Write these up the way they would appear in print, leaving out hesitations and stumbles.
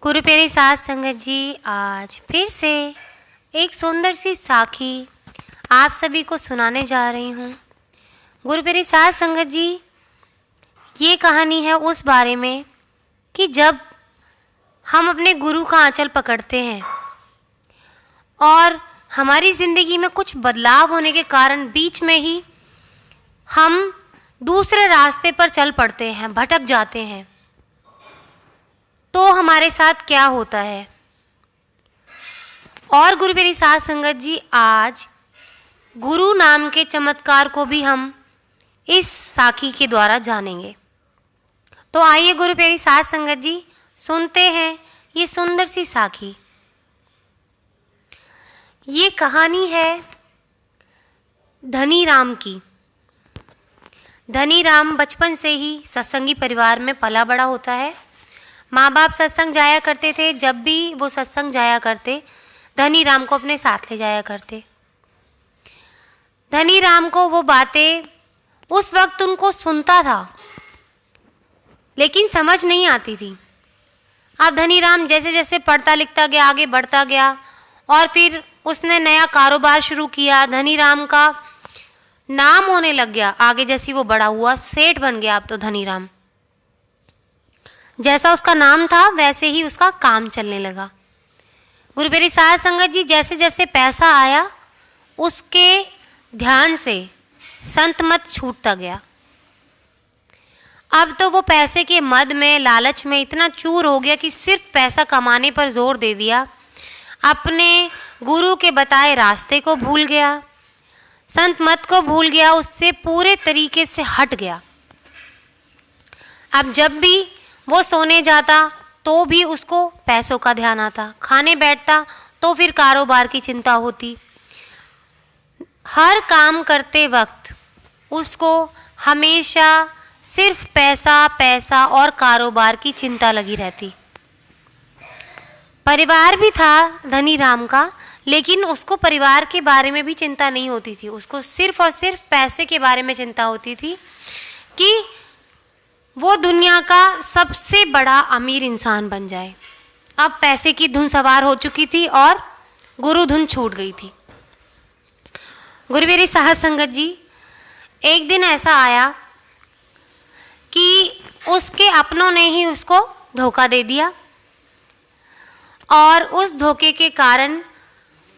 गुरु प्यारी साध संगत जी, आज फिर से एक सुंदर सी साखी आप सभी को सुनाने जा रही हूँ। गुरु प्यारी साध संगत जी, ये कहानी है उस बारे में कि जब हम अपने गुरु का आंचल पकड़ते हैं और हमारी ज़िंदगी में कुछ बदलाव होने के कारण बीच में ही हम दूसरे रास्ते पर चल पड़ते हैं, भटक जाते हैं, तो हमारे साथ क्या होता है। और गुरु प्यारी साध संगत जी, आज गुरु नाम के चमत्कार को भी हम इस साखी के द्वारा जानेंगे। तो आइए गुरु प्यारी साध संगत जी, सुनते हैं ये सुंदर सी साखी। ये कहानी है धनी राम की। धनी राम बचपन से ही सत्संगी परिवार में पला बड़ा होता है। माँ बाप सत्संग जाया करते थे। जब भी वो सत्संग जाया करते, धनी राम को अपने साथ ले जाया करते। धनी राम को वो बातें उस वक्त उनको सुनता था, लेकिन समझ नहीं आती थी। अब धनी राम जैसे जैसे पढ़ता लिखता गया, आगे बढ़ता गया, और फिर उसने नया कारोबार शुरू किया। धनी राम का नाम होने लग गया। आगे जैसी वो बड़ा हुआ, सेठ बन गया अब तो धनी राम। जैसा उसका नाम था वैसे ही उसका काम चलने लगा। गुरु प्यारी साध संगत जी, जैसे जैसे पैसा आया उसके ध्यान से संत मत छूटता गया। अब तो वो पैसे के मद में, लालच में इतना चूर हो गया कि सिर्फ पैसा कमाने पर जोर दे दिया। अपने गुरु के बताए रास्ते को भूल गया, संत मत को भूल गया, उससे पूरे तरीके से हट गया। अब जब भी वो सोने जाता तो भी उसको पैसों का ध्यान आता, खाने बैठता तो फिर कारोबार की चिंता होती। हर काम करते वक्त उसको हमेशा सिर्फ पैसा पैसा और कारोबार की चिंता लगी रहती। परिवार भी था धनी राम का, लेकिन उसको परिवार के बारे में भी चिंता नहीं होती थी। उसको सिर्फ और सिर्फ पैसे के बारे में चिंता होती थी कि वो दुनिया का सबसे बड़ा अमीर इंसान बन जाए। अब पैसे की धुन सवार हो चुकी थी और गुरु धुन छूट गई थी। गुरु प्यारी साध संगत जी, एक दिन ऐसा आया कि उसके अपनों ने ही उसको धोखा दे दिया, और उस धोखे के कारण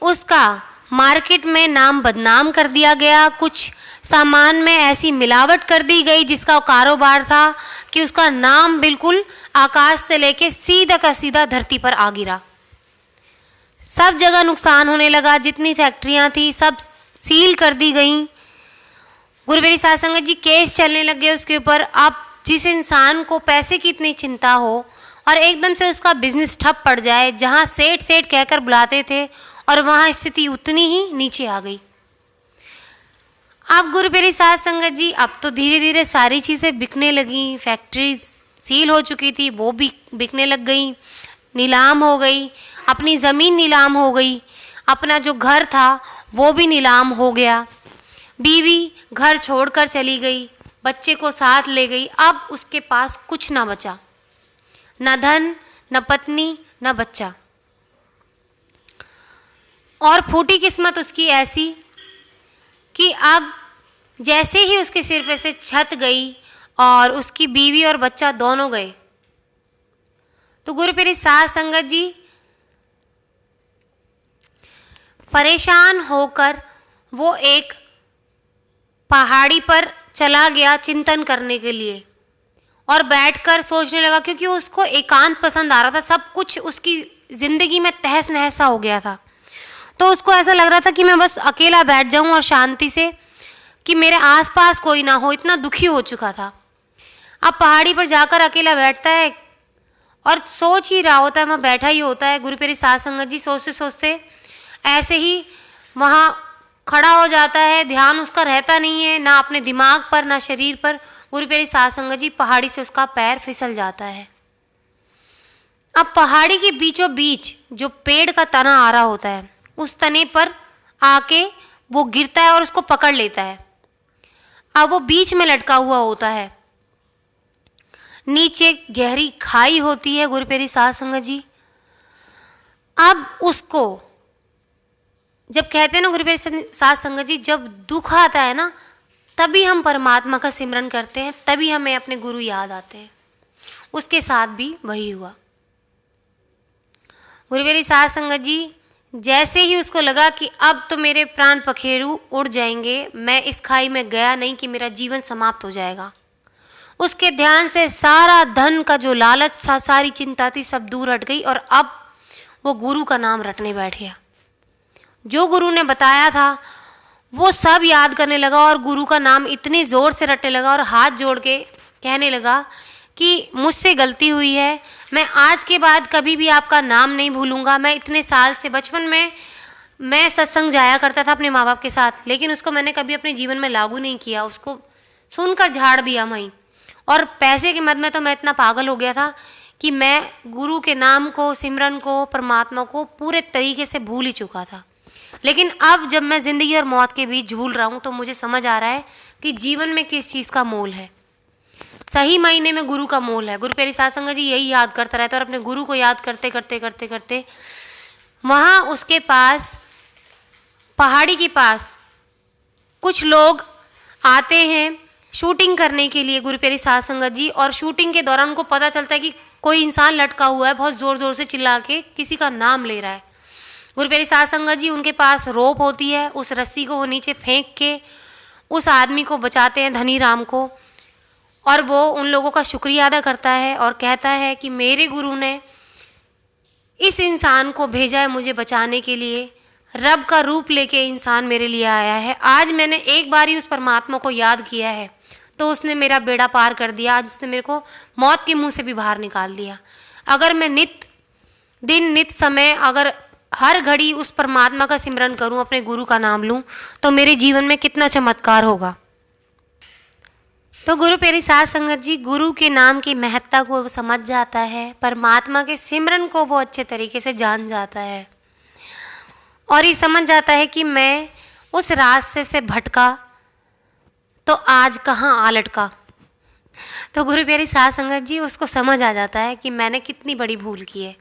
उसका मार्केट में नाम बदनाम कर दिया गया। कुछ सामान में ऐसी मिलावट कर दी गई जिसका कारोबार था कि उसका नाम बिल्कुल आकाश से लेके सीधा का सीधा धरती पर आ गिरा। सब जगह नुकसान होने लगा। जितनी फैक्ट्रियां थी सब सील कर दी गई। गुरु प्यारी साध संगत जी, केस चलने लग गए उसके ऊपर। अब जिस इंसान को पैसे की इतनी चिंता हो और एकदम से उसका बिजनेस ठप पड़ जाए, जहां सेठ सेठ कहकर बुलाते थे, और वहां स्थिति उतनी ही नीचे आ गई। अब गुरु प्यारी साध संगत जी, अब तो धीरे धीरे सारी चीज़ें बिकने लगी। फैक्ट्रीज सील हो चुकी थी, वो भी बिकने लग गई, नीलाम हो गई। अपनी ज़मीन नीलाम हो गई, अपना जो घर था वो भी नीलाम हो गया। बीवी घर छोड़कर चली गई, बच्चे को साथ ले गई। अब उसके पास कुछ ना बचा, न धन, न पत्नी, न बच्चा। और फूटी किस्मत उसकी ऐसी कि अब जैसे ही उसके सिर पे से छत गई और उसकी बीवी और बच्चा दोनों गए, तो गुरु प्यारी साध संगत जी परेशान होकर वो एक पहाड़ी पर चला गया चिंतन करने के लिए, और बैठकर सोचने लगा, क्योंकि उसको एकांत पसंद आ रहा था। सब कुछ उसकी ज़िंदगी में तहस नहस सा हो गया था, तो उसको ऐसा लग रहा था कि मैं बस अकेला बैठ जाऊं और शांति से, कि मेरे आसपास कोई ना हो। इतना दुखी हो चुका था। अब पहाड़ी पर जाकर अकेला बैठता है और सोच ही रहा होता है, वहाँ बैठा ही होता है। गुरु प्यारी साध संगत जी सोचते सोचते ऐसे ही वहाँ खड़ा हो जाता है। ध्यान उसका रहता नहीं है, ना अपने दिमाग पर ना शरीर पर। गुरु प्यारी साध संगत जी, पहाड़ी से उसका पैर फिसल जाता है। अब पहाड़ी के बीचों बीच जो पेड़ का तना आ रहा होता है, उस तने पर आके वो गिरता है और उसको पकड़ लेता है। अब वो बीच में लटका हुआ होता है। नीचे गहरी खाई होती है गुरु प्यारी साध संगत जी, अब उसको जब कहते हैं ना गुरु प्यारे साध संगत जी, जब दुख आता है ना तभी हम परमात्मा का सिमरन करते हैं, तभी हमें अपने गुरु याद आते हैं। उसके साथ भी वही हुआ। गुरु प्यारे साध संगत जी जैसे ही उसको लगा कि अब तो मेरे प्राण पखेरु उड़ जाएंगे, मैं इस खाई में गया नहीं कि मेरा जीवन समाप्त हो जाएगा, उसके ध्यान से सारा धन का जो लालच था, सारी चिंता थी, सब दूर हट गई और अब वो गुरु का नाम रटने बैठ गया। जो गुरु ने बताया था वो सब याद करने लगा और गुरु का नाम इतनी ज़ोर से रटने लगा और हाथ जोड़ के कहने लगा कि मुझसे गलती हुई है, मैं आज के बाद कभी भी आपका नाम नहीं भूलूंगा। मैं इतने साल से, बचपन में मैं सत्संग जाया करता था अपने माँ बाप के साथ, लेकिन उसको मैंने कभी अपने जीवन में लागू नहीं किया, उसको सुनकर झाड़ दिया वहीं। और पैसे के मद में तो मैं इतना पागल हो गया था कि मैं गुरु के नाम को, सिमरन को, परमात्मा को पूरे तरीके से भूल ही चुका था। लेकिन अब जब मैं ज़िंदगी और मौत के बीच झूल रहा हूँ तो मुझे समझ आ रहा है कि जीवन में किस चीज़ का मोल है। सही मायने में गुरु का मोल है। गुरु प्यारे साध संगत जी यही याद करता रहता है और अपने गुरु को याद करते करते करते करते वहाँ उसके पास, पहाड़ी के पास कुछ लोग आते हैं शूटिंग करने के लिए गुरु प्यारे साध संगत जी, और शूटिंग के दौरान उनको पता चलता है कि कोई इंसान लटका हुआ है, बहुत ज़ोर ज़ोर से चिल्ला के किसी का नाम ले रहा है। गुरु प्यारे साध संगत जी उनके पास रोप होती है, उस रस्सी को वो नीचे फेंक के उस आदमी को बचाते हैं, धनी राम को, और वो उन लोगों का शुक्रिया अदा करता है और कहता है कि मेरे गुरु ने इस इंसान को भेजा है मुझे बचाने के लिए, रब का रूप लेके इंसान मेरे लिए आया है। आज मैंने एक बार ही उस परमात्मा को याद किया है तो उसने मेरा बेड़ा पार कर दिया, आज उसने मेरे को मौत के मुंह से भी बाहर निकाल दिया। अगर मैं नित दिन नित समय अगर हर घड़ी उस परमात्मा का सिमरन करूं, अपने गुरु का नाम लूं, तो मेरे जीवन में कितना चमत्कार होगा। तो गुरु प्यारी साध संगत जी गुरु के नाम की महत्ता को वो समझ जाता है, परमात्मा के सिमरन को वो अच्छे तरीके से जान जाता है और ये समझ जाता है कि मैं उस रास्ते से भटका तो आज कहाँ आ लटका। तो गुरु प्यारी साध संगत जी उसको समझ आ जाता है कि मैंने कितनी बड़ी भूल की है।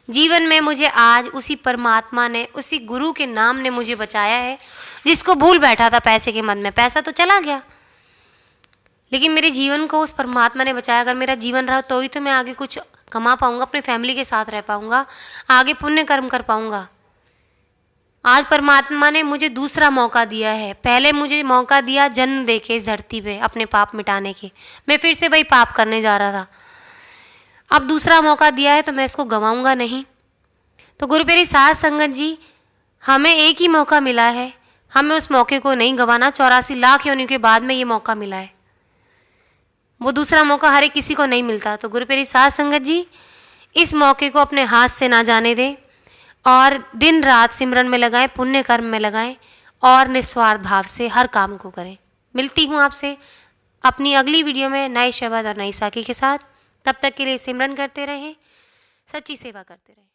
जीवन में मुझे आज उसी परमात्मा ने, उसी गुरु के नाम ने मुझे बचाया है, जिसको भूल बैठा था पैसे के मन में। पैसा तो चला गया लेकिन मेरे जीवन को उस परमात्मा ने बचाया। अगर मेरा जीवन रहा तो ही तो मैं आगे कुछ कमा पाऊँगा, अपने फैमिली के साथ रह पाऊँगा, आगे पुण्य कर्म कर पाऊँगा। आज परमात्मा ने मुझे दूसरा मौका दिया है। पहले मुझे मौका दिया जन्म दे के इस धरती पे अपने पाप मिटाने के, मैं फिर से वही पाप करने जा रहा था। अब दूसरा मौका दिया है तो मैं इसको गंवाऊंगा नहीं। तो गुरु प्यारी साध संगत जी हमें एक ही मौका मिला है, हमें उस मौके को नहीं गंवाना। 84 लाख योनियों के बाद में ये मौका मिला है, वो दूसरा मौका हर एक किसी को नहीं मिलता। तो गुरु प्यारी साध संगत जी इस मौके को अपने हाथ से ना जाने दें और दिन रात सिमरन में लगाएं, पुण्य कर्म में लगाएं और निस्वार्थ भाव से हर काम को करें। मिलती हूँ आपसे अपनी अगली वीडियो में नए शब्द और नई साखी के साथ। तब तक के लिए सिमरन करते रहें, सच्ची सेवा करते रहें।